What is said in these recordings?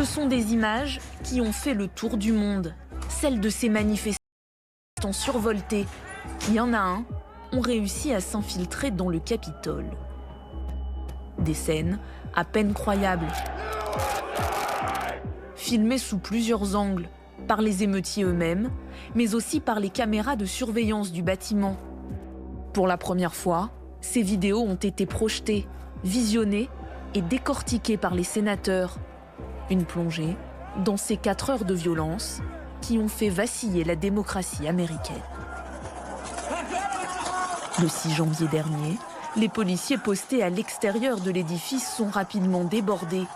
Ce sont des images qui ont fait le tour du monde, celles de ces manifestants survoltés qui, un à un, ont réussi à s'infiltrer dans le Capitole. Des scènes à peine croyables, filmées sous plusieurs angles, par les émeutiers eux-mêmes, mais aussi par les caméras de surveillance du bâtiment. Pour la première fois, ces vidéos ont été projetées, visionnées et décortiquées par les sénateurs. Une plongée dans ces 4 heures de violence qui ont fait vaciller la démocratie américaine. Le 6 janvier dernier, les policiers postés à l'extérieur de l'édifice sont rapidement débordés.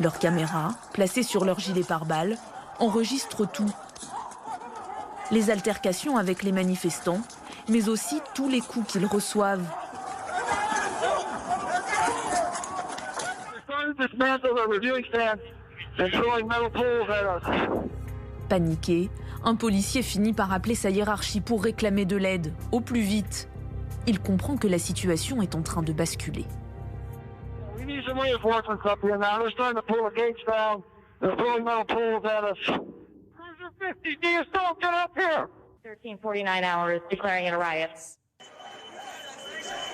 Leurs caméras, placées sur leurs gilets pare-balles, enregistrent tout. Les altercations avec les manifestants, mais aussi tous les coups qu'ils reçoivent. Paniqué, un policier finit par appeler sa hiérarchie pour réclamer de l'aide, au plus vite. Il comprend que la situation est en train de basculer.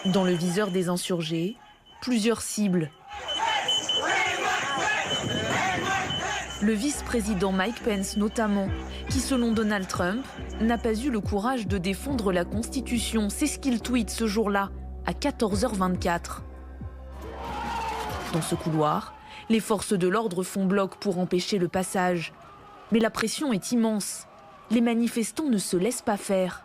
Dans le viseur des insurgés, plusieurs cibles. Le vice-président Mike Pence notamment, qui selon Donald Trump, n'a pas eu le courage de défendre la Constitution. C'est ce qu'il tweet ce jour-là, à 14h24. Dans ce couloir, les forces de l'ordre font bloc pour empêcher le passage. Mais la pression est immense. Les manifestants ne se laissent pas faire.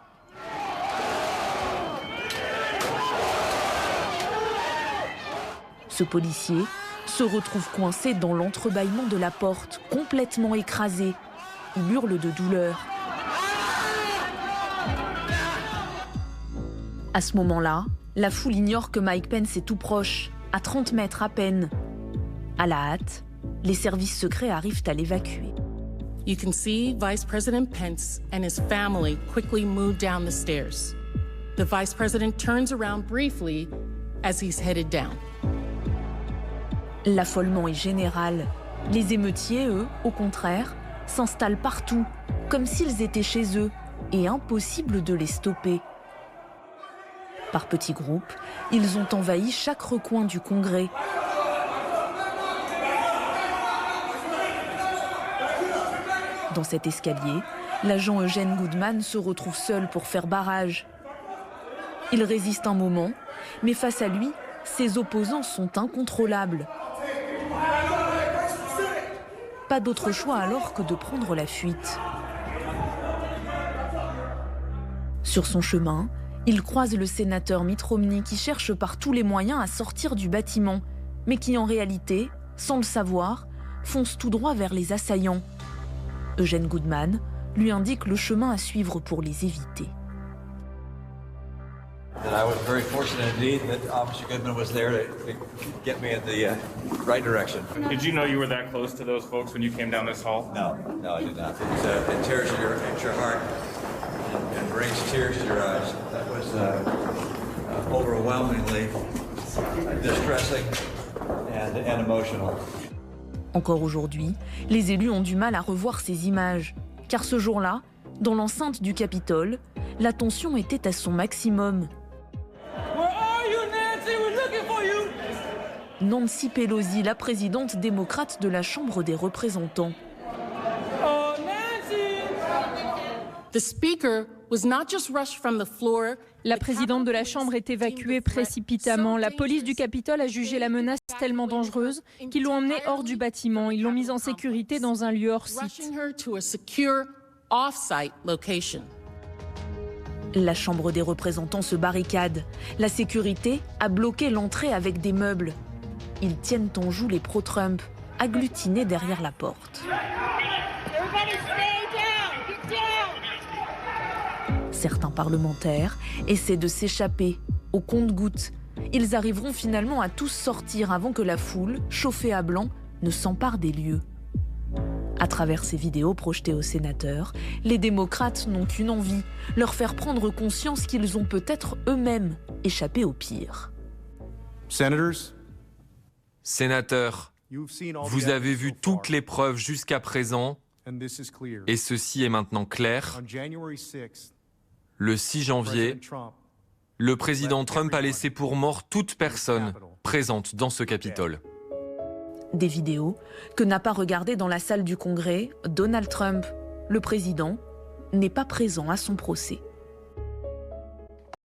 Ce policier se retrouve coincé dans l'entrebâillement de la porte, complètement écrasé. Il hurle de douleur. À ce moment-là, la foule ignore que Mike Pence est tout proche, à 30 mètres à peine. À la hâte, les services secrets arrivent à l'évacuer. You can see Vice President Pence and his family quickly move down the stairs. The Vice President turns around briefly as he's headed down. L'affolement est général. Les émeutiers, eux, au contraire, s'installent partout, comme s'ils étaient chez eux, et impossible de les stopper. Par petits groupes, ils ont envahi chaque recoin du Congrès. Dans cet escalier, l'agent Eugene Goodman se retrouve seul pour faire barrage. Il résiste un moment, mais face à lui, ses opposants sont incontrôlables. Pas d'autre choix alors que de prendre la fuite. Sur son chemin, il croise le sénateur Mitt Romney qui cherche par tous les moyens à sortir du bâtiment, mais qui en réalité, sans le savoir, fonce tout droit vers les assaillants. Eugene Goodman lui indique le chemin à suivre pour les éviter. I was very fortunate indeed that Officer Goodman was there to get me in the right direction. Did you know you were that close to those folks when you came down this hall? No, I did not. It tears at your heart and brings tears to your eyes. That was overwhelmingly distressing and emotional. Encore aujourd'hui, les élus ont du mal à revoir ces images, car ce jour-là, dans l'enceinte du Capitole, la tension était à son maximum. Nancy Pelosi, la présidente démocrate de la Chambre des représentants. La présidente de la Chambre est évacuée précipitamment. La police du Capitole a jugé la menace tellement dangereuse qu'ils l'ont emmenée hors du bâtiment. Ils l'ont mise en sécurité dans un lieu hors site. La Chambre des représentants se barricade. La sécurité a bloqué l'entrée avec des meubles. Ils tiennent en joue les pro-Trump, agglutinés derrière la porte. Certains parlementaires essaient de s'échapper, au compte-gouttes. Ils arriveront finalement à tous sortir avant que la foule, chauffée à blanc, ne s'empare des lieux. À travers ces vidéos projetées aux sénateurs, les démocrates n'ont qu'une envie, leur faire prendre conscience qu'ils ont peut-être eux-mêmes échappé au pire. Senators, Sénateur, vous avez vu toutes les preuves jusqu'à présent et ceci est maintenant clair. Le 6 janvier, le président Trump a laissé pour mort toute personne présente dans ce Capitole. Des vidéos que n'a pas regardées dans la salle du Congrès Donald Trump. Le président n'est pas présent à son procès.